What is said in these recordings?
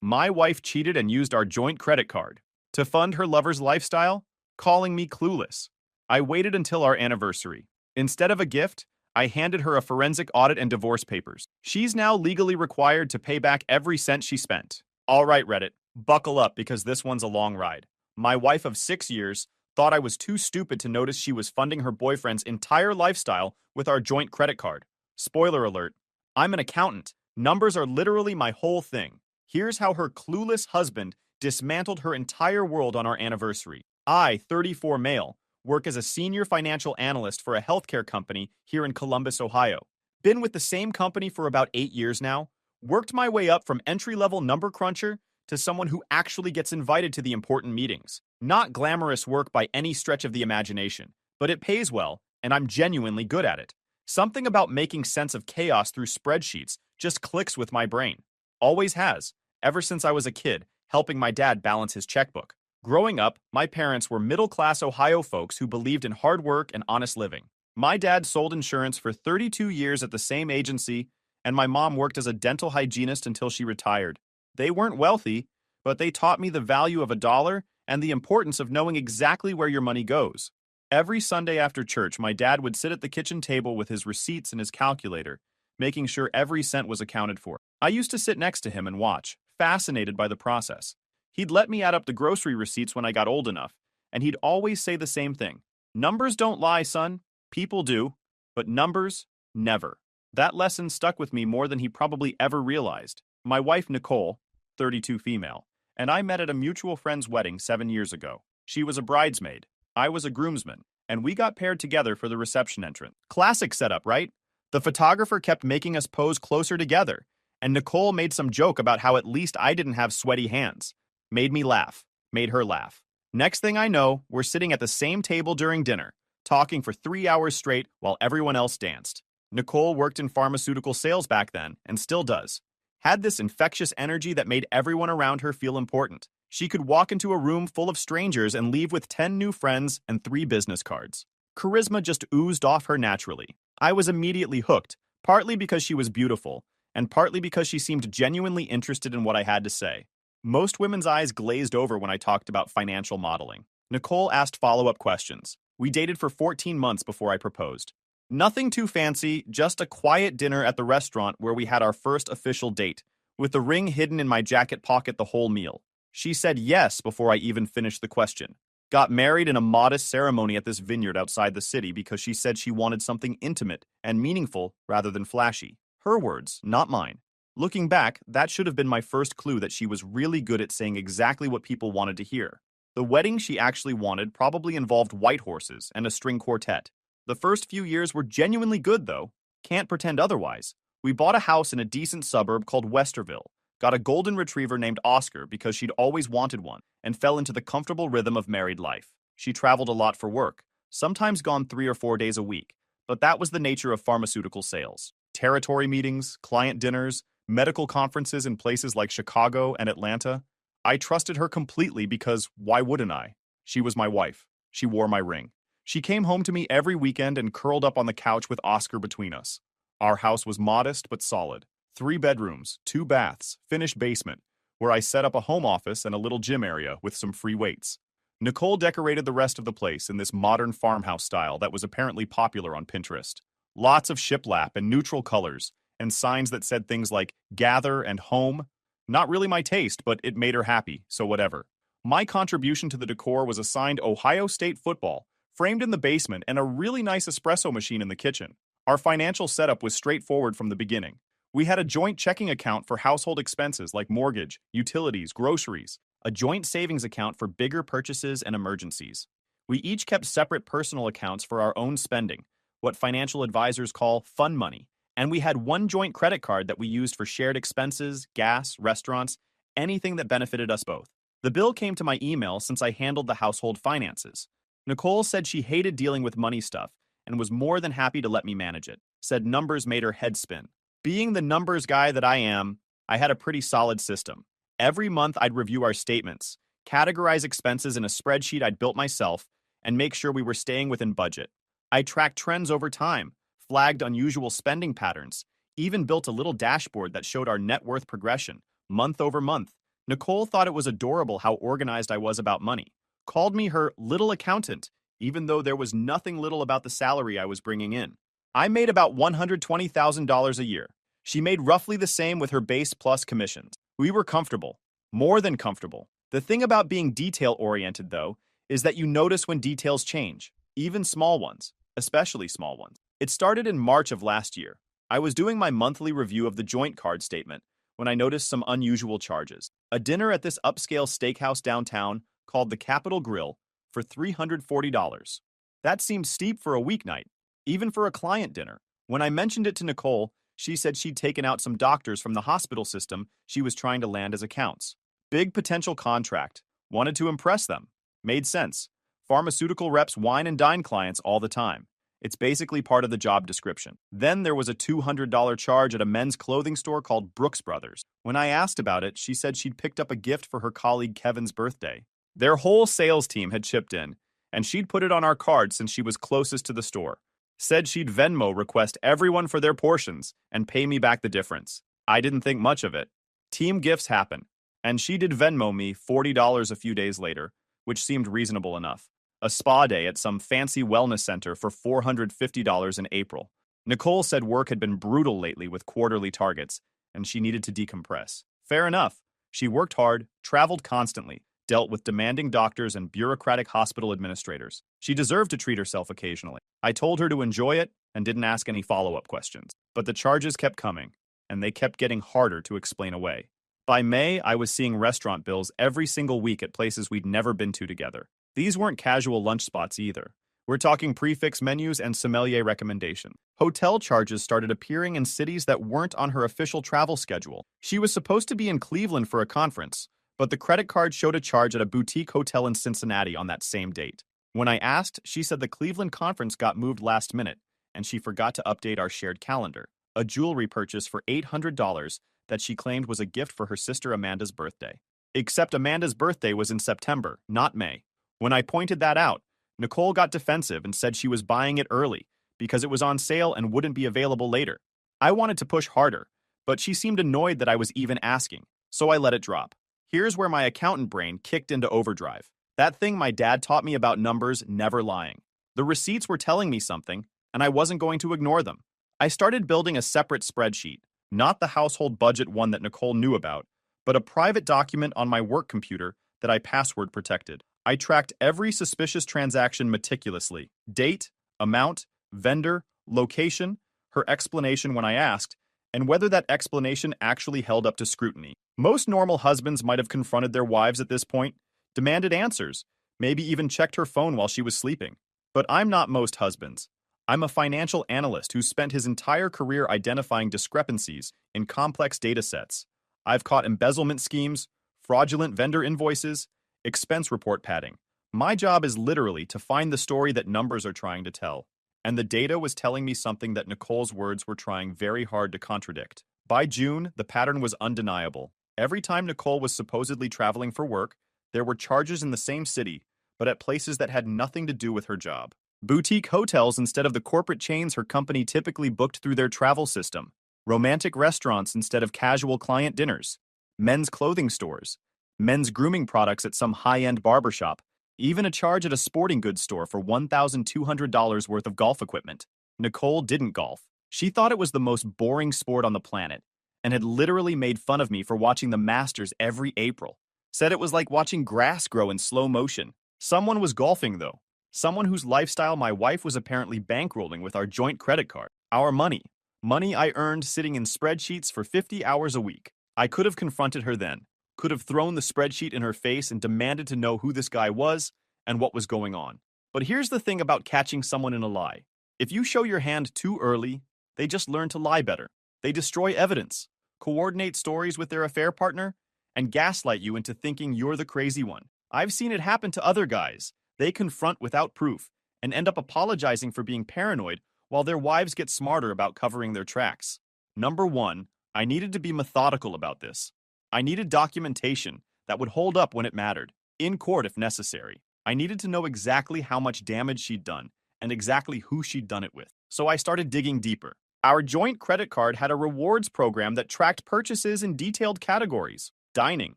My wife cheated and used our joint credit card to fund her lover's lifestyle, calling me clueless. I waited until our anniversary. Instead of a gift, I handed her a forensic audit and divorce papers. She's now legally required to pay back every cent she spent. All right, Reddit, buckle up because this one's a long ride. My wife of 6 years thought I was too stupid to notice she was funding her boyfriend's entire lifestyle with our joint credit card. Spoiler alert, I'm an accountant. Numbers are literally my whole thing. Here's how her clueless husband dismantled her entire world on our anniversary. I, 34 male, work as a senior financial analyst for a healthcare company here in Columbus, Ohio. Been with the same company for about 8 years now. Worked my way up from entry-level number cruncher to someone who actually gets invited to the important meetings. Not glamorous work by any stretch of the imagination, but it pays well, and I'm genuinely good at it. Something about making sense of chaos through spreadsheets just clicks with my brain. Always has, ever since I was a kid, helping my dad balance his checkbook. Growing up, my parents were middle-class Ohio folks who believed in hard work and honest living. My dad sold insurance for 32 years at the same agency, and my mom worked as a dental hygienist until she retired. They weren't wealthy, but they taught me the value of a dollar and the importance of knowing exactly where your money goes. Every Sunday after church, my dad would sit at the kitchen table with his receipts and his calculator, making sure every cent was accounted for. I used to sit next to him and watch, fascinated by the process. He'd let me add up the grocery receipts when I got old enough, and he'd always say the same thing. Numbers don't lie, son. People do, but numbers, never. That lesson stuck with me more than he probably ever realized. My wife, Nicole, 32 female, and I met at a mutual friend's wedding 7 years ago. She was a bridesmaid. I was a groomsman, and we got paired together for the reception entrance. Classic setup, right? The photographer kept making us pose closer together, and Nicole made some joke about how at least I didn't have sweaty hands. Made me laugh. Made her laugh. Next thing I know, we're sitting at the same table during dinner, talking for 3 hours straight while everyone else danced. Nicole worked in pharmaceutical sales back then, and still does. Had this infectious energy that made everyone around her feel important. She could walk into a room full of strangers and leave with 10 new friends and 3 business cards. Charisma just oozed off her naturally. I was immediately hooked, partly because she was beautiful, and partly because she seemed genuinely interested in what I had to say. Most women's eyes glazed over when I talked about financial modeling. Nicole asked follow-up questions. We dated for 14 months before I proposed. Nothing too fancy, just a quiet dinner at the restaurant where we had our first official date, with the ring hidden in my jacket pocket the whole meal. She said yes before I even finished the question. Got married in a modest ceremony at this vineyard outside the city because she said she wanted something intimate and meaningful rather than flashy. Her words, not mine. Looking back, that should have been my first clue that she was really good at saying exactly what people wanted to hear. The wedding she actually wanted probably involved white horses and a string quartet. The first few years were genuinely good, though. Can't pretend otherwise. We bought a house in a decent suburb called Westerville, got a golden retriever named Oscar because she'd always wanted one, and fell into the comfortable rhythm of married life. She traveled a lot for work, sometimes gone 3 or 4 days a week, but that was the nature of pharmaceutical sales. Territory meetings, client dinners, medical conferences in places like Chicago and Atlanta. I trusted her completely because why wouldn't I? She was my wife. She wore my ring. She came home to me every weekend and curled up on the couch with Oscar between us. Our house was modest but solid. 3 bedrooms, 2 baths, finished basement, where I set up a home office and a little gym area with some free weights. Nicole decorated the rest of the place in this modern farmhouse style that was apparently popular on Pinterest. Lots of shiplap and neutral colors, and signs that said things like gather and home. Not really my taste, but it made her happy, so whatever. My contribution to the decor was assigned Ohio State football, framed in the basement, and a really nice espresso machine in the kitchen. Our financial setup was straightforward from the beginning. We had a joint checking account for household expenses like mortgage, utilities, groceries, a joint savings account for bigger purchases and emergencies. We each kept separate personal accounts for our own spending, what financial advisors call fun money, and we had one joint credit card that we used for shared expenses, gas, restaurants, anything that benefited us both. The bill came to my email since I handled the household finances. Nicole said she hated dealing with money stuff and was more than happy to let me manage it. Said numbers made her head spin. Being the numbers guy that I am, I had a pretty solid system. Every month I'd review our statements, categorize expenses in a spreadsheet I'd built myself, and make sure we were staying within budget. I tracked trends over time, flagged unusual spending patterns, even built a little dashboard that showed our net worth progression, month over month, Nicole thought it was adorable how organized I was about money, called me her little accountant, even though there was nothing little about the salary I was bringing in. I made about $120,000 a year. She made roughly the same with her base plus commissions. We were comfortable. More than comfortable. The thing about being detail-oriented, though, is that you notice when details change, even small ones, especially small ones. It started in March of last year. I was doing my monthly review of the joint card statement when I noticed some unusual charges. A dinner at this upscale steakhouse downtown called the Capitol Grill for $340. That seemed steep for a weeknight, even for a client dinner. When I mentioned it to Nicole, she said she'd taken out some doctors from the hospital system she was trying to land as accounts. Big potential contract. Wanted to impress them. Made sense. Pharmaceutical reps wine and dine clients all the time. It's basically part of the job description. Then there was a $200 charge at a men's clothing store called Brooks Brothers. When I asked about it, she said she'd picked up a gift for her colleague Kevin's birthday. Their whole sales team had chipped in, and she'd put it on our card since she was closest to the store. Said she'd Venmo request everyone for their portions and pay me back the difference. I didn't think much of it. Team gifts happen, and she did Venmo me $40 a few days later, which seemed reasonable enough. A spa day at some fancy wellness center for $450 in April. Nicole said work had been brutal lately with quarterly targets, and she needed to decompress. Fair enough. She worked hard, traveled constantly, dealt with demanding doctors and bureaucratic hospital administrators. She deserved to treat herself occasionally. I told her to enjoy it and didn't ask any follow-up questions. But the charges kept coming, and they kept getting harder to explain away. By May, I was seeing restaurant bills every single week at places we'd never been to together. These weren't casual lunch spots either. We're talking prefix menus and sommelier recommendations. Hotel charges started appearing in cities that weren't on her official travel schedule. She was supposed to be in Cleveland for a conference, but the credit card showed a charge at a boutique hotel in Cincinnati on that same date. When I asked, she said the Cleveland conference got moved last minute, and she forgot to update our shared calendar. A jewelry purchase for $800 that she claimed was a gift for her sister Amanda's birthday. Except Amanda's birthday was in September, not May. When I pointed that out, Nicole got defensive and said she was buying it early because it was on sale and wouldn't be available later. I wanted to push harder, but she seemed annoyed that I was even asking, so I let it drop. Here's where my accountant brain kicked into overdrive. That thing my dad taught me about numbers never lying. The receipts were telling me something, and I wasn't going to ignore them. I started building a separate spreadsheet, not the household budget one that Nicole knew about, but a private document on my work computer that I password protected. I tracked every suspicious transaction meticulously. Date, amount, vendor, location, her explanation when I asked, and whether that explanation actually held up to scrutiny. Most normal husbands might have confronted their wives at this point, demanded answers, maybe even checked her phone while she was sleeping. But I'm not most husbands. I'm a financial analyst who spent his entire career identifying discrepancies in complex data sets. I've caught embezzlement schemes, fraudulent vendor invoices, expense report padding. My job is literally to find the story that numbers are trying to tell. And the data was telling me something that Nicole's words were trying very hard to contradict. By June, the pattern was undeniable. Every time Nicole was supposedly traveling for work, there were charges in the same city, but at places that had nothing to do with her job. Boutique hotels instead of the corporate chains her company typically booked through their travel system. Romantic restaurants instead of casual client dinners. Men's clothing stores. Men's grooming products at some high-end barbershop. Even a charge at a sporting goods store for $1,200 worth of golf equipment. Nicole didn't golf. She thought it was the most boring sport on the planet, and had literally made fun of me for watching the Masters every April. Said it was like watching grass grow in slow motion. Someone was golfing, though. Someone whose lifestyle my wife was apparently bankrolling with our joint credit card. Our money. Money I earned sitting in spreadsheets for 50 hours a week. I could have confronted her then. Could have thrown the spreadsheet in her face and demanded to know who this guy was and what was going on. But here's the thing about catching someone in a lie. If you show your hand too early, they just learn to lie better. They destroy evidence, coordinate stories with their affair partner, and gaslight you into thinking you're the crazy one. I've seen it happen to other guys. They confront without proof and end up apologizing for being paranoid while their wives get smarter about covering their tracks. Number one, I needed to be methodical about this. I needed documentation that would hold up when it mattered, in court if necessary. I needed to know exactly how much damage she'd done and exactly who she'd done it with. So I started digging deeper. Our joint credit card had a rewards program that tracked purchases in detailed categories. dining,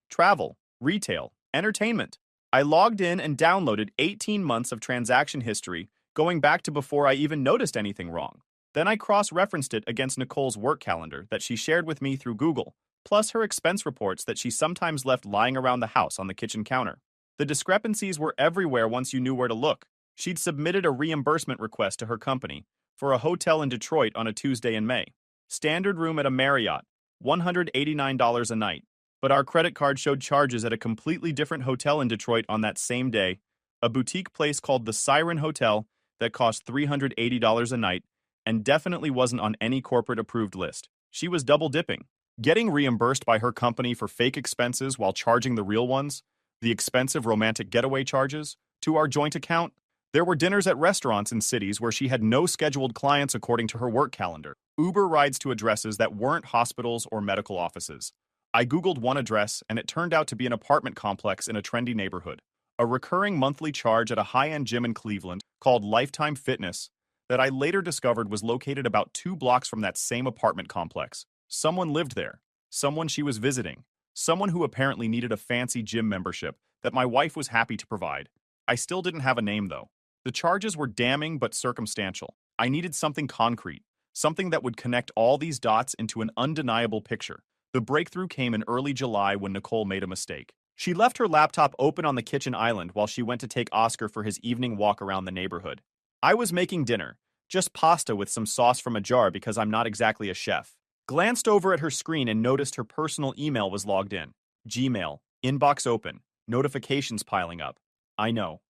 travel, retail, entertainment. I logged in and downloaded 18 months of transaction history going back to before I even noticed anything wrong. Then I cross-referenced it against Nicole's work calendar that she shared with me through Google, plus her expense reports that she sometimes left lying around the house on the kitchen counter. The discrepancies were everywhere once you knew where to look. She'd submitted a reimbursement request to her company for a hotel in Detroit on a Tuesday in May. Standard room at a Marriott, $189 a night. But our credit card showed charges at a completely different hotel in Detroit on that same day, a boutique place called the Siren Hotel that cost $380 a night and definitely wasn't on any corporate-approved list. She was double-dipping, getting reimbursed by her company for fake expenses while charging the real ones, the expensive romantic getaway charges, to our joint account. There were dinners at restaurants in cities where she had no scheduled clients according to her work calendar, Uber rides to addresses that weren't hospitals or medical offices. I Googled one address, and it turned out to be an apartment complex in a trendy neighborhood. A recurring monthly charge at a high-end gym in Cleveland called Lifetime Fitness that I later discovered was located about 2 blocks from that same apartment complex. Someone lived there. Someone she was visiting. Someone who apparently needed a fancy gym membership that my wife was happy to provide. I still didn't have a name, though. The charges were damning but circumstantial. I needed something concrete, something that would connect all these dots into an undeniable picture. The breakthrough came in early July when Nicole made a mistake. She left her laptop open on the kitchen island while she went to take Oscar for his evening walk around the neighborhood. I was making dinner, just pasta with some sauce from a jar because I'm not exactly a chef. Glanced over at her screen and noticed her personal email was logged in. Gmail, inbox open, notifications piling up. I know.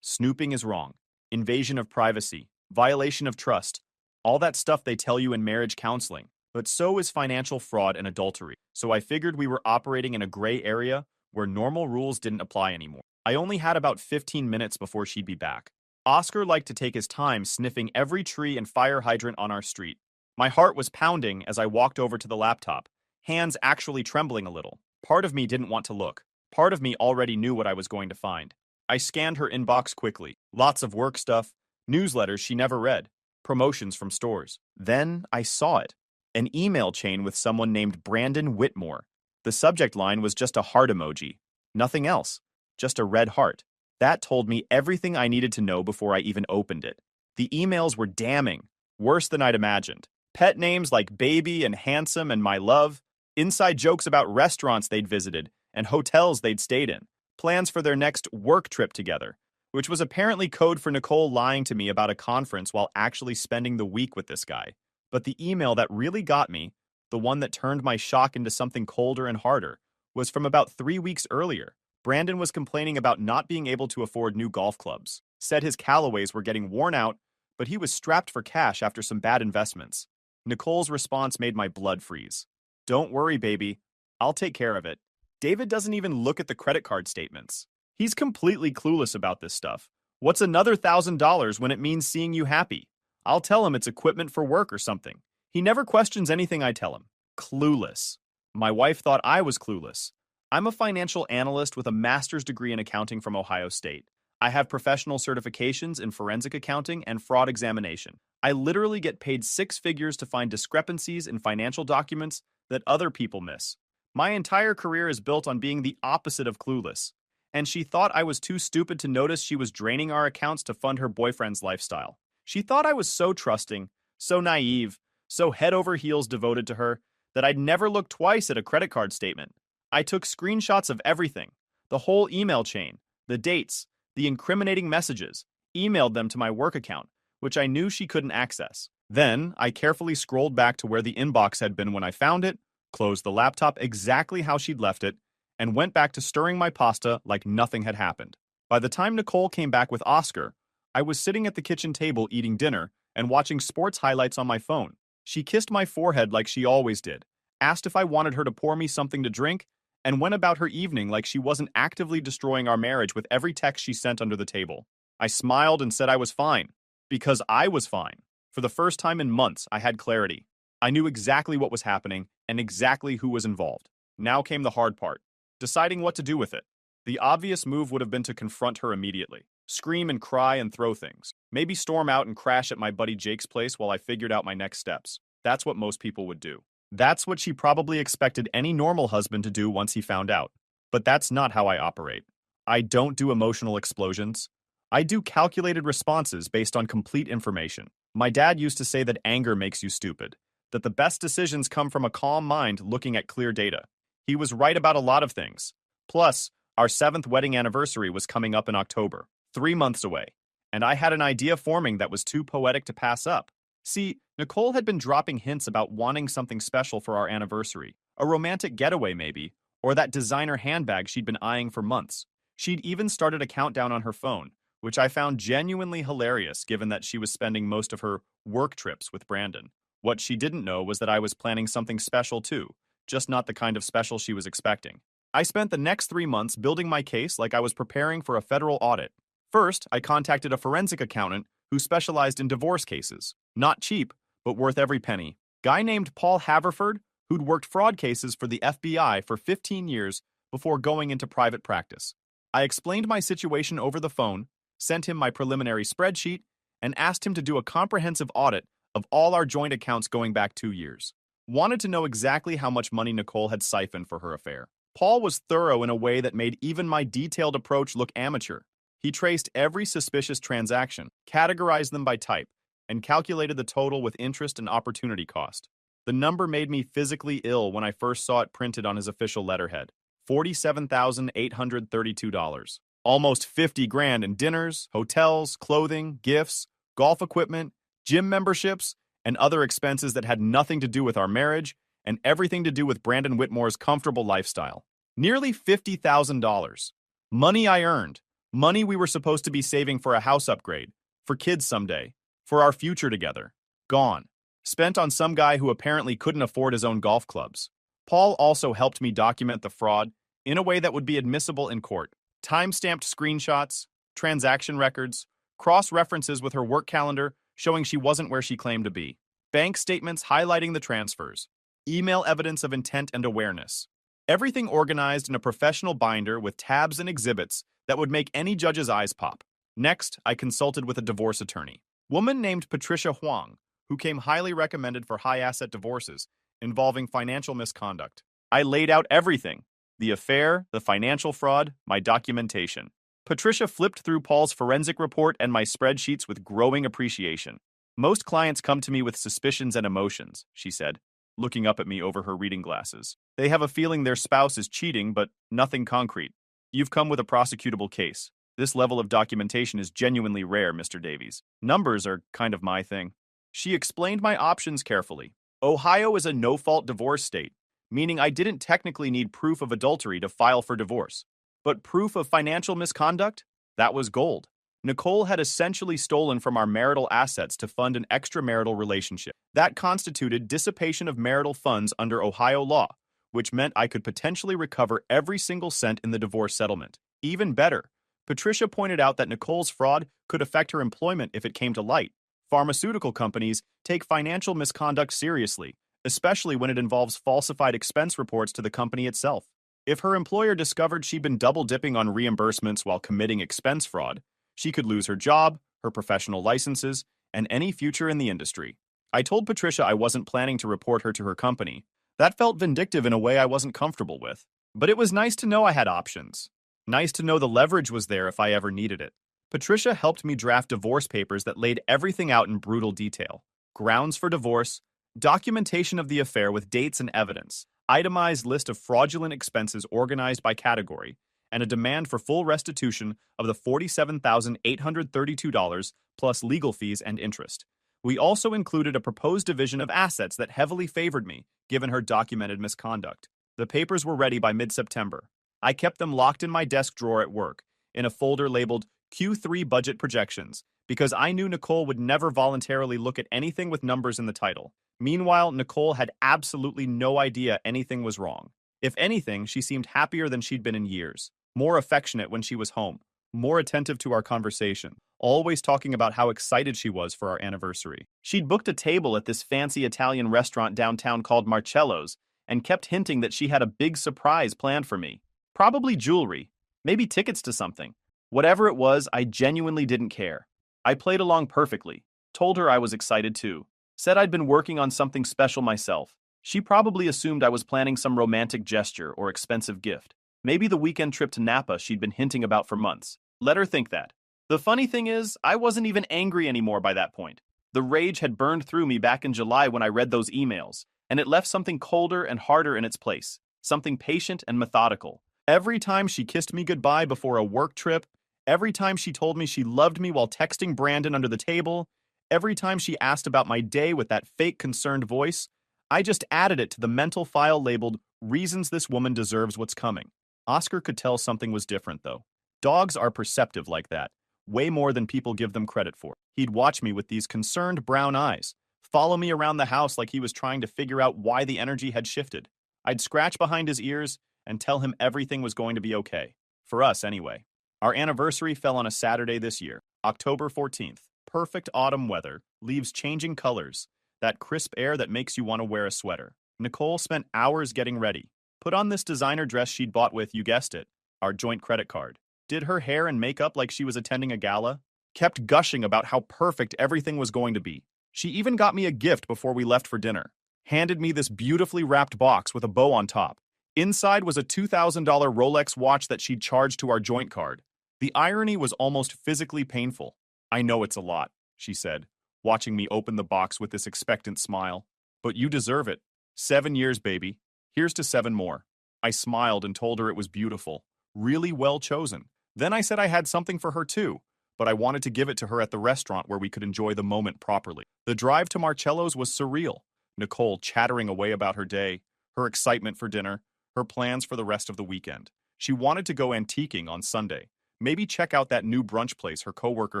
Snooping is wrong. Invasion of privacy, violation of trust, all that stuff they tell you in marriage counseling. But so is financial fraud and adultery. So I figured we were operating in a gray area where normal rules didn't apply anymore. I only had about 15 minutes before she'd be back. Oscar liked to take his time sniffing every tree and fire hydrant on our street. My heart was pounding as I walked over to the laptop, hands actually trembling a little. Part of me didn't want to look. Part of me already knew what I was going to find. I scanned her inbox quickly. Lots of work stuff, newsletters she never read, promotions from stores. Then I saw it. An email chain with someone named Brandon Whitmore. The subject line was just a heart emoji. Nothing else. Just a red heart. That told me everything I needed to know before I even opened it. The emails were damning. Worse than I'd imagined. Pet names like Baby and Handsome and My Love. Inside jokes about restaurants they'd visited and hotels they'd stayed in. Plans for their next work trip together, which was apparently code for Nicole lying to me about a conference while actually spending the week with this guy. But the email that really got me, the one that turned my shock into something colder and harder, was from about 3 weeks earlier. Brandon was complaining about not being able to afford new golf clubs, said his Callaways were getting worn out, but he was strapped for cash after some bad investments. Nicole's response made my blood freeze. Don't worry, baby. I'll take care of it. David doesn't even look at the credit card statements. He's completely clueless about this stuff. What's another $1,000 when it means seeing you happy? I'll tell him it's equipment for work or something. He never questions anything I tell him. Clueless. My wife thought I was clueless. I'm a financial analyst with a master's degree in accounting from Ohio State. I have professional certifications in forensic accounting and fraud examination. I literally get paid 6 figures to find discrepancies in financial documents that other people miss. My entire career is built on being the opposite of clueless. And she thought I was too stupid to notice she was draining our accounts to fund her boyfriend's lifestyle. She thought I was so trusting, so naive, so head over heels devoted to her that I'd never look twice at a credit card statement. I took screenshots of everything, the whole email chain, the dates, the incriminating messages, emailed them to my work account, which I knew she couldn't access. Then, I carefully scrolled back to where the inbox had been when I found it, closed the laptop exactly how she'd left it, and went back to stirring my pasta like nothing had happened. By the time Nicole came back with Oscar, I was sitting at the kitchen table eating dinner and watching sports highlights on my phone. She kissed my forehead like she always did, asked if I wanted her to pour me something to drink, and went about her evening like she wasn't actively destroying our marriage with every text she sent under the table. I smiled and said I was fine, because I was fine. For the first time in months, I had clarity. I knew exactly what was happening and exactly who was involved. Now came the hard part, deciding what to do with it. The obvious move would have been to confront her immediately, scream and cry and throw things, maybe storm out and crash at my buddy Jake's place while I figured out my next steps. That's what most people would do. That's what she probably expected any normal husband to do once he found out. But that's not how I operate. I don't do emotional explosions. I do calculated responses based on complete information. My dad used to say that anger makes you stupid, that the best decisions come from a calm mind looking at clear data. He was right about a lot of things. Plus, our 7th wedding anniversary was coming up in October, 3 months away, and I had an idea forming that was too poetic to pass up. See, Nicole had been dropping hints about wanting something special for our anniversary, a romantic getaway maybe, or that designer handbag she'd been eyeing for months. She'd even started a countdown on her phone, which I found genuinely hilarious given that she was spending most of her work trips with Brandon. What she didn't know was that I was planning something special too, just not the kind of special she was expecting. I spent the next 3 months building my case like I was preparing for a federal audit. First, I contacted a forensic accountant who specialized in divorce cases. Not cheap, but worth every penny. Guy named Paul Haverford, who'd worked fraud cases for the FBI for 15 years before going into private practice. I explained my situation over the phone, sent him my preliminary spreadsheet, and asked him to do a comprehensive audit of all our joint accounts going back 2 years. Wanted to know exactly how much money Nicole had siphoned for her affair. Paul was thorough in a way that made even my detailed approach look amateur. He traced every suspicious transaction, categorized them by type, and calculated the total with interest and opportunity cost. The number made me physically ill when I first saw it printed on his official letterhead. $47,832. Almost 50 grand in dinners, hotels, clothing, gifts, golf equipment, gym memberships, and other expenses that had nothing to do with our marriage and everything to do with Brandon Whitmore's comfortable lifestyle. Nearly $50,000. Money I earned. Money we were supposed to be saving for a house upgrade, for kids someday, for our future together. Gone. Spent on some guy who apparently couldn't afford his own golf clubs. Paul also helped me document the fraud in a way that would be admissible in court. Time-stamped screenshots, transaction records, cross-references with her work calendar showing she wasn't where she claimed to be. Bank statements highlighting the transfers. Email evidence of intent and awareness. Everything organized in a professional binder with tabs and exhibits that would make any judge's eyes pop. Next, I consulted with a divorce attorney. Woman named Patricia Huang, who came highly recommended for high-asset divorces involving financial misconduct. I laid out everything. The affair, the financial fraud, my documentation. Patricia flipped through Paul's forensic report and my spreadsheets with growing appreciation. Most clients come to me with suspicions and emotions, she said, looking up at me over her reading glasses. They have a feeling their spouse is cheating, but nothing concrete. You've come with a prosecutable case. This level of documentation is genuinely rare, Mr. Davies. Numbers are kind of my thing. She explained my options carefully. Ohio is a no-fault divorce state, meaning I didn't technically need proof of adultery to file for divorce. But proof of financial misconduct? That was gold. Nicole had essentially stolen from our marital assets to fund an extramarital relationship. That constituted dissipation of marital funds under Ohio law, which meant I could potentially recover every single cent in the divorce settlement. Even better, Patricia pointed out that Nicole's fraud could affect her employment if it came to light. Pharmaceutical companies take financial misconduct seriously, especially when it involves falsified expense reports to the company itself. If her employer discovered she'd been double-dipping on reimbursements while committing expense fraud, she could lose her job, her professional licenses, and any future in the industry. I told Patricia I wasn't planning to report her to her company. That felt vindictive in a way I wasn't comfortable with. But it was nice to know I had options. Nice to know the leverage was there if I ever needed it. Patricia helped me draft divorce papers that laid everything out in brutal detail. Grounds for divorce, documentation of the affair with dates and evidence, itemized list of fraudulent expenses organized by category, and a demand for full restitution of the $47,832 plus legal fees and interest. We also included a proposed division of assets that heavily favored me, given her documented misconduct. The papers were ready by mid-September. I kept them locked in my desk drawer at work, in a folder labeled Q3 Budget Projections, because I knew Nicole would never voluntarily look at anything with numbers in the title. Meanwhile, Nicole had absolutely no idea anything was wrong. If anything, she seemed happier than she'd been in years, more affectionate when she was home, more attentive to our conversation, always talking about how excited she was for our anniversary. She'd booked a table at this fancy Italian restaurant downtown called Marcello's and kept hinting that she had a big surprise planned for me. Probably jewelry, maybe tickets to something. Whatever it was, I genuinely didn't care. I played along perfectly, told her I was excited too, said I'd been working on something special myself. She probably assumed I was planning some romantic gesture or expensive gift. Maybe the weekend trip to Napa she'd been hinting about for months. Let her think that. The funny thing is, I wasn't even angry anymore by that point. The rage had burned through me back in July when I read those emails, and it left something colder and harder in its place, something patient and methodical. Every time she kissed me goodbye before a work trip, every time she told me she loved me while texting Brandon under the table, every time she asked about my day with that fake concerned voice, I just added it to the mental file labeled Reasons This Woman Deserves What's Coming. Oscar could tell something was different, though. Dogs are perceptive like that, way more than people give them credit for. He'd watch me with these concerned brown eyes, follow me around the house like he was trying to figure out why the energy had shifted. I'd scratch behind his ears and tell him everything was going to be okay. For us, anyway. Our anniversary fell on a Saturday this year, October 14th. Perfect autumn weather, leaves changing colors, that crisp air that makes you want to wear a sweater. Nicole spent hours getting ready. Put on this designer dress she'd bought with, you guessed it, our joint credit card. Did her hair and makeup like she was attending a gala. Kept gushing about how perfect everything was going to be. She even got me a gift before we left for dinner. Handed me this beautifully wrapped box with a bow on top. Inside was a $2,000 Rolex watch that she'd charged to our joint card. The irony was almost physically painful. I know it's a lot, she said, watching me open the box with this expectant smile. But you deserve it. 7 years, baby. Here's to 7 more. I smiled and told her it was beautiful. Really well chosen. Then I said I had something for her too, but I wanted to give it to her at the restaurant where we could enjoy the moment properly. The drive to Marcello's was surreal. Nicole chattering away about her day, her excitement for dinner, her plans for the rest of the weekend. She wanted to go antiquing on Sunday. Maybe check out that new brunch place her coworker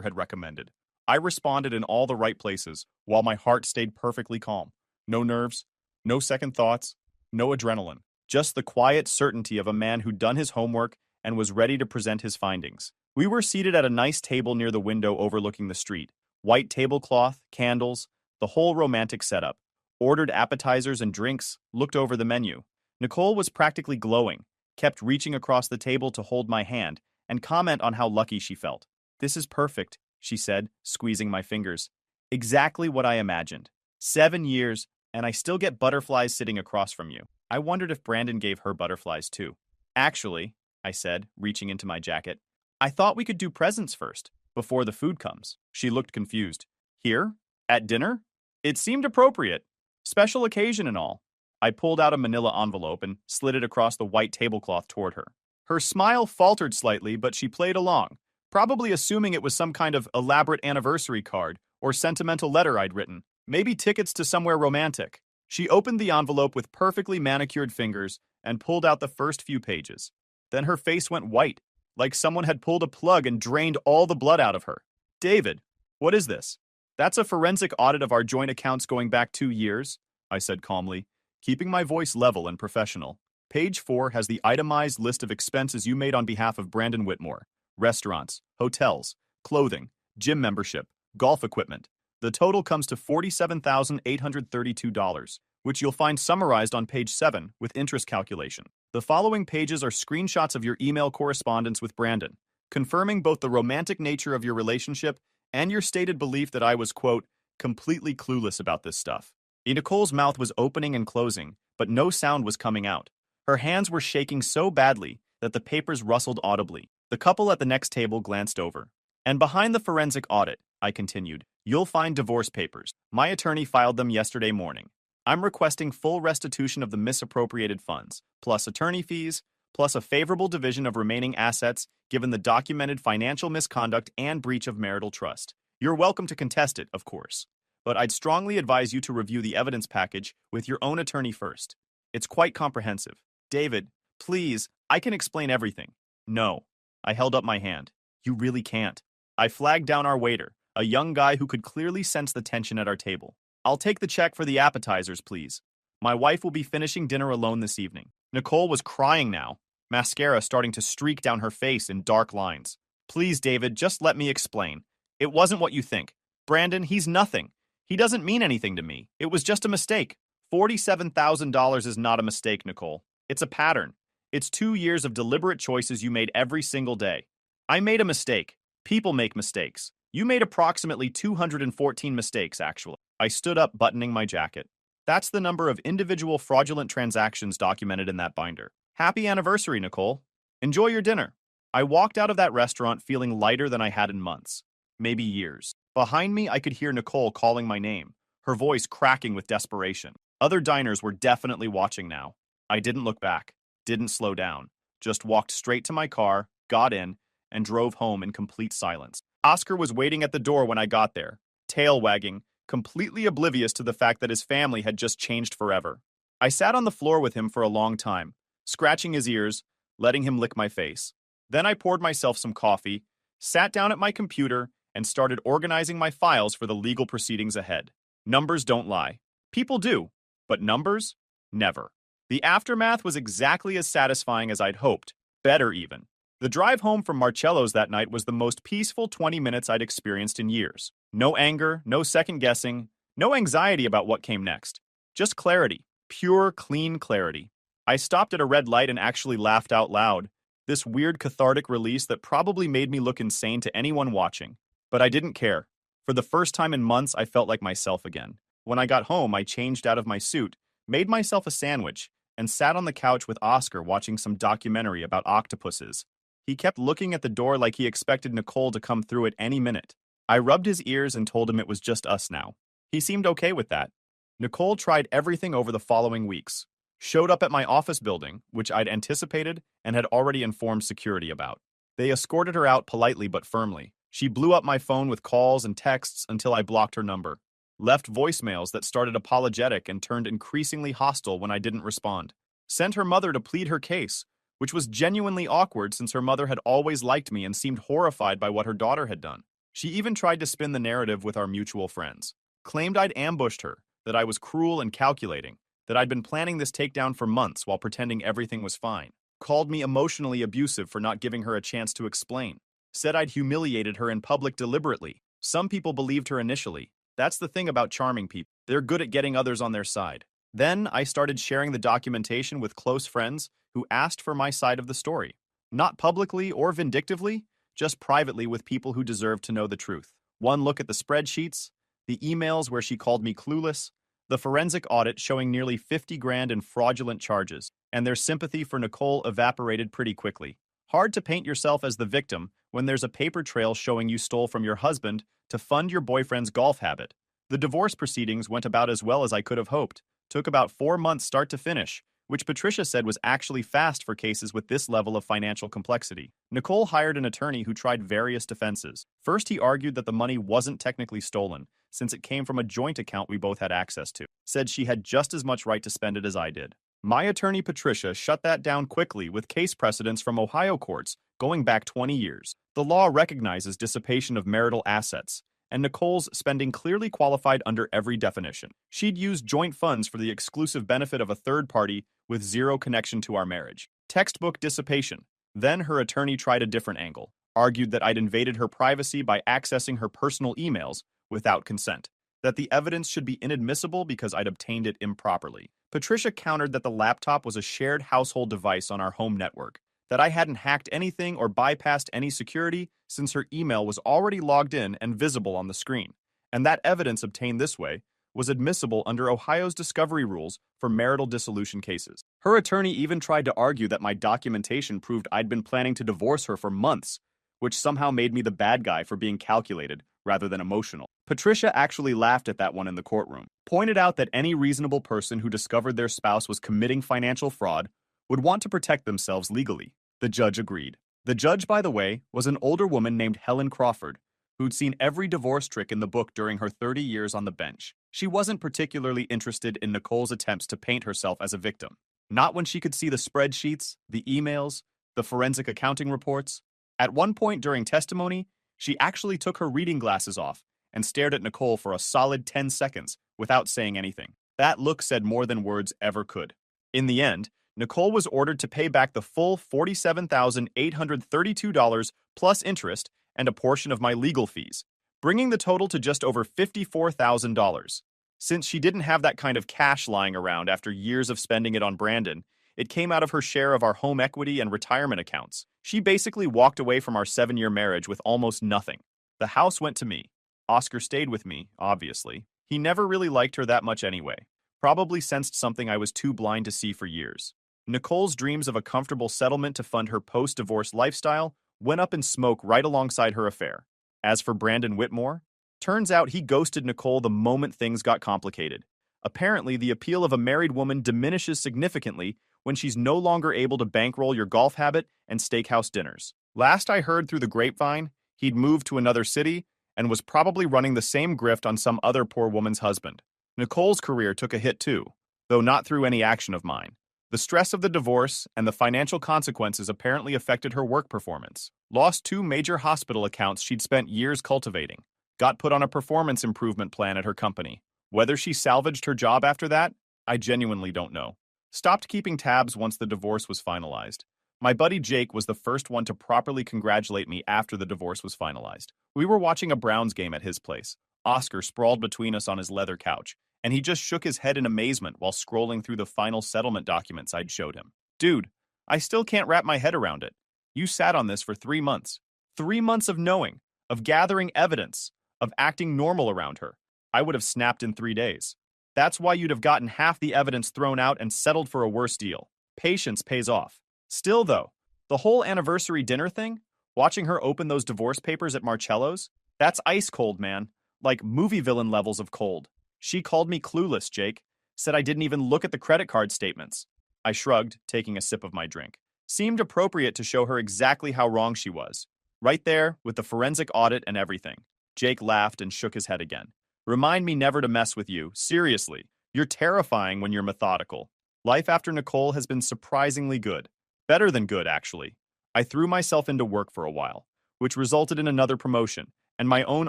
had recommended. I responded in all the right places, while my heart stayed perfectly calm. No nerves, no second thoughts, no adrenaline. Just the quiet certainty of a man who'd done his homework and was ready to present his findings. We were seated at a nice table near the window overlooking the street. White tablecloth, candles, the whole romantic setup. Ordered appetizers and drinks, looked over the menu. Nicole was practically glowing, kept reaching across the table to hold my hand and comment on how lucky she felt. This is perfect, she said, squeezing my fingers. Exactly what I imagined. 7 years, and I still get butterflies sitting across from you. I wondered if Brandon gave her butterflies too. Actually, I said, reaching into my jacket, I thought we could do presents first, before the food comes. She looked confused. Here? At dinner? It seemed appropriate. Special occasion and all. I pulled out a manila envelope and slid it across the white tablecloth toward her. Her smile faltered slightly, but she played along, probably assuming it was some kind of elaborate anniversary card or sentimental letter I'd written, maybe tickets to somewhere romantic. She opened the envelope with perfectly manicured fingers and pulled out the first few pages. Then her face went white, like someone had pulled a plug and drained all the blood out of her. David, what is this? That's a forensic audit of our joint accounts going back 2 years, I said calmly, keeping my voice level and professional. Page 4 has the itemized list of expenses you made on behalf of Brandon Whitmore. Restaurants, hotels, clothing, gym membership, golf equipment. The total comes to $47,832, which you'll find summarized on page 7 with interest calculation. The following pages are screenshots of your email correspondence with Brandon, confirming both the romantic nature of your relationship and your stated belief that I was, quote, completely clueless about this stuff. Nicole's mouth was opening and closing, but no sound was coming out. Her hands were shaking so badly that the papers rustled audibly. The couple at the next table glanced over. And behind the forensic audit, I continued, you'll find divorce papers. My attorney filed them yesterday morning. I'm requesting full restitution of the misappropriated funds, plus attorney fees, plus a favorable division of remaining assets given the documented financial misconduct and breach of marital trust. You're welcome to contest it, of course, but I'd strongly advise you to review the evidence package with your own attorney first. It's quite comprehensive. David, please, I can explain everything. No. I held up my hand. You really can't. I flagged down our waiter, a young guy who could clearly sense the tension at our table. I'll take the check for the appetizers, please. My wife will be finishing dinner alone this evening. Nicole was crying now, mascara starting to streak down her face in dark lines. Please, David, just let me explain. It wasn't what you think. Brandon, he's nothing. He doesn't mean anything to me. It was just a mistake. $47,000 is not a mistake, Nicole. It's a pattern. It's 2 years of deliberate choices you made every single day. I made a mistake. People make mistakes. You made approximately 214 mistakes, actually. I stood up, buttoning my jacket. That's the number of individual fraudulent transactions documented in that binder. Happy anniversary, Nicole. Enjoy your dinner. I walked out of that restaurant feeling lighter than I had in months, maybe years. Behind me, I could hear Nicole calling my name, her voice cracking with desperation. Other diners were definitely watching now. I didn't look back, didn't slow down, just walked straight to my car, got in, and drove home in complete silence. Oscar was waiting at the door when I got there, tail wagging, completely oblivious to the fact that his family had just changed forever. I sat on the floor with him for a long time, scratching his ears, letting him lick my face. Then I poured myself some coffee, sat down at my computer, and started organizing my files for the legal proceedings ahead. Numbers don't lie. People do, but numbers? Never. The aftermath was exactly as satisfying as I'd hoped, better even. The drive home from Marcello's that night was the most peaceful 20 minutes I'd experienced in years. No anger, no second guessing, no anxiety about what came next. Just clarity. Pure, clean clarity. I stopped at a red light and actually laughed out loud. This weird cathartic release that probably made me look insane to anyone watching. But I didn't care. For the first time in months, I felt like myself again. When I got home, I changed out of my suit, made myself a sandwich, and sat on the couch with Oscar watching some documentary about octopuses. He kept looking at the door like he expected Nicole to come through at any minute. I rubbed his ears and told him it was just us now. He seemed okay with that. Nicole tried everything over the following weeks. Showed up at my office building, which I'd anticipated and had already informed security about. They escorted her out politely but firmly. She blew up my phone with calls and texts until I blocked her number. Left voicemails that started apologetic and turned increasingly hostile when I didn't respond. Sent her mother to plead her case, which was genuinely awkward since her mother had always liked me and seemed horrified by what her daughter had done. She even tried to spin the narrative with our mutual friends. Claimed I'd ambushed her, that I was cruel and calculating, that I'd been planning this takedown for months while pretending everything was fine. Called me emotionally abusive for not giving her a chance to explain. Said I'd humiliated her in public deliberately. Some people believed her initially. That's the thing about charming people. They're good at getting others on their side. Then I started sharing the documentation with close friends who asked for my side of the story. Not publicly or vindictively, just privately with people who deserved to know the truth. One look at the spreadsheets, the emails where she called me clueless, the forensic audit showing nearly 50 grand in fraudulent charges, and their sympathy for Nicole evaporated pretty quickly. Hard to paint yourself as the victim when there's a paper trail showing you stole from your husband to fund your boyfriend's golf habit. The divorce proceedings went about as well as I could have hoped. Took about 4 months start to finish, which Patricia said was actually fast for cases with this level of financial complexity. Nicole hired an attorney who tried various defenses. First, he argued that the money wasn't technically stolen, since it came from a joint account we both had access to. Said she had just as much right to spend it as I did. My attorney Patricia shut that down quickly with case precedents from Ohio courts going back 20 years. The law recognizes dissipation of marital assets, and Nicole's spending clearly qualified under every definition. She'd used joint funds for the exclusive benefit of a third party with zero connection to our marriage. Textbook dissipation. Then her attorney tried a different angle, argued that I'd invaded her privacy by accessing her personal emails without consent, that the evidence should be inadmissible because I'd obtained it improperly. Patricia countered that the laptop was a shared household device on our home network, that I hadn't hacked anything or bypassed any security since her email was already logged in and visible on the screen, and that evidence obtained this way was admissible under Ohio's discovery rules for marital dissolution cases. Her attorney even tried to argue that my documentation proved I'd been planning to divorce her for months, which somehow made me the bad guy for being calculated rather than emotional. Patricia actually laughed at that one in the courtroom, pointed out that any reasonable person who discovered their spouse was committing financial fraud would want to protect themselves legally. The judge agreed. The judge, by the way, was an older woman named Helen Crawford, who'd seen every divorce trick in the book during her 30 years on the bench. She wasn't particularly interested in Nicole's attempts to paint herself as a victim. Not when she could see the spreadsheets, the emails, the forensic accounting reports. At one point during testimony, she actually took her reading glasses off and stared at Nicole for a solid 10 seconds without saying anything. That look said more than words ever could. In the end, Nicole was ordered to pay back the full $47,832 plus interest and a portion of my legal fees, bringing the total to just over $54,000. Since she didn't have that kind of cash lying around after years of spending it on Brandon, it came out of her share of our home equity and retirement accounts. She basically walked away from our 7-year marriage with almost nothing. The house went to me. Oscar stayed with me, obviously. He never really liked her that much anyway. Probably sensed something I was too blind to see for years. Nicole's dreams of a comfortable settlement to fund her post-divorce lifestyle went up in smoke right alongside her affair. As for Brandon Whitmore, turns out he ghosted Nicole the moment things got complicated. Apparently, the appeal of a married woman diminishes significantly when she's no longer able to bankroll your golf habit and steakhouse dinners. Last I heard through the grapevine, he'd moved to another city and was probably running the same grift on some other poor woman's husband. Nicole's career took a hit too, though not through any action of mine. The stress of the divorce and the financial consequences apparently affected her work performance. Lost 2 major hospital accounts she'd spent years cultivating. Got put on a performance improvement plan at her company. Whether she salvaged her job after that, I genuinely don't know. Stopped keeping tabs once the divorce was finalized. My buddy Jake was the first one to properly congratulate me after the divorce was finalized. We were watching a Browns game at his place. Oscar sprawled between us on his leather couch, and he just shook his head in amazement while scrolling through the final settlement documents I'd showed him. Dude, I still can't wrap my head around it. You sat on this for 3 months. 3 months of knowing, of gathering evidence, of acting normal around her. I would have snapped in 3 days. That's why you'd have gotten half the evidence thrown out and settled for a worse deal. Patience pays off. Still, though, the whole anniversary dinner thing, watching her open those divorce papers at Marcello's, that's ice cold, man. Like movie villain levels of cold. She called me clueless, Jake. Said I didn't even look at the credit card statements. I shrugged, taking a sip of my drink. Seemed appropriate to show her exactly how wrong she was. Right there, with the forensic audit and everything. Jake laughed and shook his head again. Remind me never to mess with you. Seriously. You're terrifying when you're methodical. Life after Nicole has been surprisingly good. Better than good, actually. I threw myself into work for a while, which resulted in another promotion and my own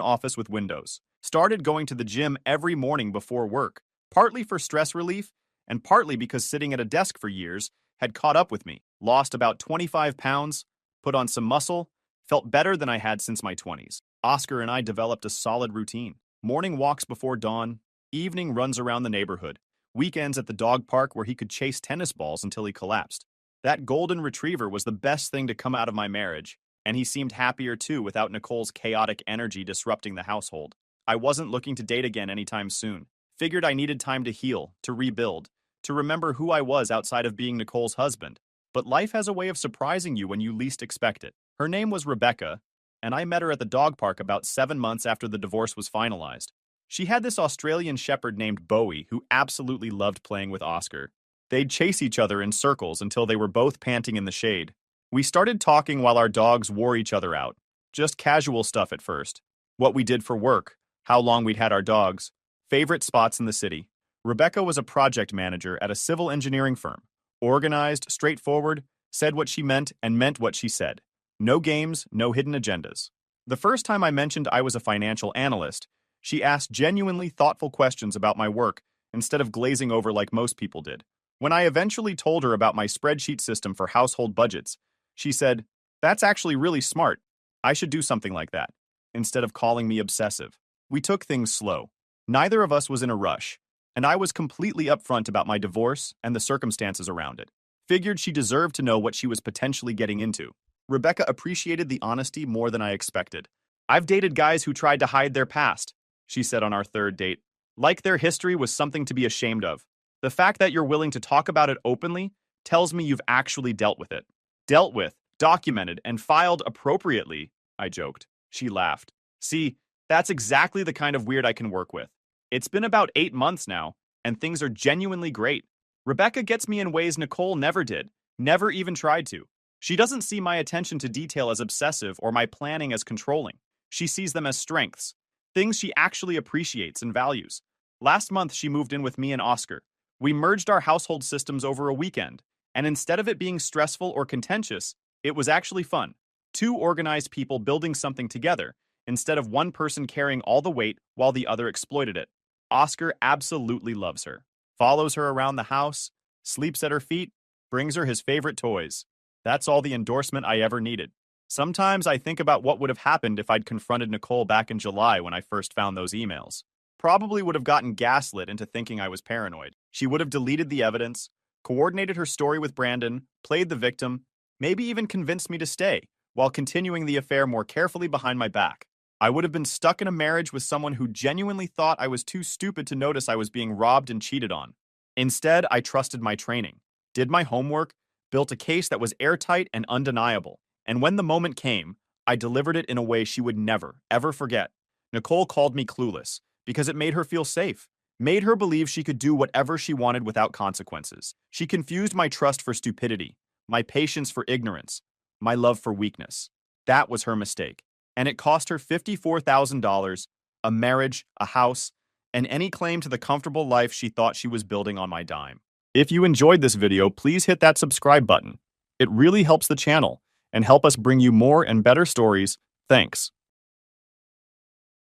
office with windows. Started going to the gym every morning before work, partly for stress relief and partly because sitting at a desk for years had caught up with me. Lost about 25 pounds, put on some muscle, felt better than I had since my 20s. Oscar and I developed a solid routine. Morning walks before dawn, evening runs around the neighborhood, weekends at the dog park where he could chase tennis balls until he collapsed. That golden retriever was the best thing to come out of my marriage, and he seemed happier too without Nicole's chaotic energy disrupting the household. I wasn't looking to date again anytime soon. Figured I needed time to heal, to rebuild, to remember who I was outside of being Nicole's husband. But life has a way of surprising you when you least expect it. Her name was Rebecca, and I met her at the dog park about 7 months after the divorce was finalized. She had this Australian shepherd named Bowie who absolutely loved playing with Oscar. They'd chase each other in circles until they were both panting in the shade. We started talking while our dogs wore each other out. Just casual stuff at first. What we did for work, how long we'd had our dogs, favorite spots in the city. Rebecca was a project manager at a civil engineering firm. Organized, straightforward, said what she meant and meant what she said. No games, no hidden agendas. The first time I mentioned I was a financial analyst, she asked genuinely thoughtful questions about my work instead of glazing over like most people did. When I eventually told her about my spreadsheet system for household budgets, she said, "That's actually really smart. I should do something like that," instead of calling me obsessive. We took things slow. Neither of us was in a rush, and I was completely upfront about my divorce and the circumstances around it. Figured she deserved to know what she was potentially getting into. Rebecca appreciated the honesty more than I expected. "I've dated guys who tried to hide their past," she said on our third date. "Like their history was something to be ashamed of. The fact that you're willing to talk about it openly tells me you've actually dealt with it." "Dealt with, documented, and filed appropriately," I joked. She laughed. "See, that's exactly the kind of weird I can work with. It's been about 8 months now, and things are genuinely great. Rebecca gets me in ways Nicole never did, never even tried to. She doesn't see my attention to detail as obsessive or my planning as controlling. She sees them as strengths, things she actually appreciates and values. Last month, she moved in with me and Oscar. We merged our household systems over a weekend, and instead of it being stressful or contentious, it was actually fun. 2 organized people building something together, instead of one person carrying all the weight while the other exploited it. Oscar absolutely loves her, follows her around the house, sleeps at her feet, brings her his favorite toys. That's all the endorsement I ever needed. Sometimes I think about what would have happened if I'd confronted Nicole back in July when I first found those emails. Probably would have gotten gaslit into thinking I was paranoid. She would have deleted the evidence, coordinated her story with Brandon, played the victim, maybe even convinced me to stay, while continuing the affair more carefully behind my back. I would have been stuck in a marriage with someone who genuinely thought I was too stupid to notice I was being robbed and cheated on. Instead, I trusted my training, did my homework, built a case that was airtight and undeniable, and when the moment came, I delivered it in a way she would never, ever forget. Nicole called me clueless because it made her feel safe, made her believe she could do whatever she wanted without consequences. She confused my trust for stupidity, my patience for ignorance, my love for weakness. That was her mistake, and it cost her $54,000, a marriage, a house, and any claim to the comfortable life she thought she was building on my dime. If you enjoyed this video, please hit that subscribe button. It really helps the channel and help us bring you more and better stories. Thanks.